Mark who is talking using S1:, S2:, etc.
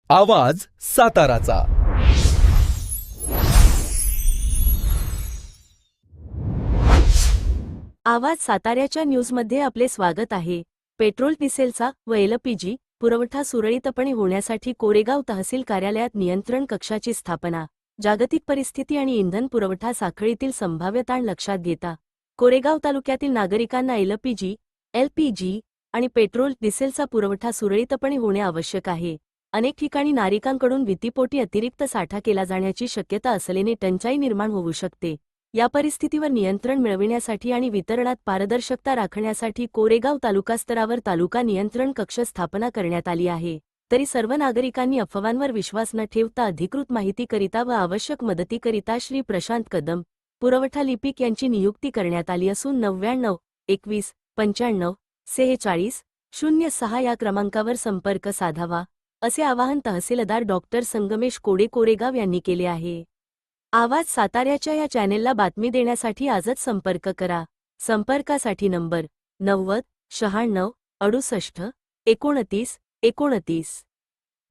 S1: आवाज साताराचा।
S2: आवाज साताऱ्याच्या न्यूजमध्ये आपले स्वागत आहे। पेट्रोल डिझेलचा व एलपीजी पुरवठा सुरळीतपणे होण्यासाठी कोरेगाव तहसील कार्यालयात नियंत्रण कक्षाची स्थापना। जागतिक परिस्थिती आणि इंधन पुरवठा साखळीतील संभाव्य ताण लक्षात घेता कोरेगाव तालुक्यातील नागरिकांना एलपीजी आणि पेट्रोल डिझेलचा पुरवठा सुरळीतपणे होणे आवश्यक आहे। अनेक ठिकाणी नागरिकांकडून भीतीपोटी अतिरिक्त साठा केला जाण्याची शक्यता असल्याने टंचाई निर्माण होऊ शकते। या परिस्थितीवर नियंत्रण मिळविण्यासाठी आणि वितरणात पारदर्शकता राखण्यासाठी कोरेगाव तालुकास्तरावर तालुका नियंत्रण कक्ष स्थापना करण्यात आली आहे। तरी सर्व नागरिकांनी अफवांवर विश्वास न ठेवता अधिकृत माहितीकरिता व आवश्यक मदतीकरिता श्री प्रशांत कदम पुरवठा लिपिक यांची नियुक्ती करण्यात आली असून 99 21 95 46 06 या क्रमांकावर संपर्क साधावा असे आवाहन तहसीलदार डॉक्टर संगमेश कोडे कोरेगाव यांनी केले आहे। आवाज साताऱ्याच्या या चॅनेलला बातमी देण्यासाठी आजच संपर्क करा। संपर्कासाठी नंबर 90 96 68 29 29।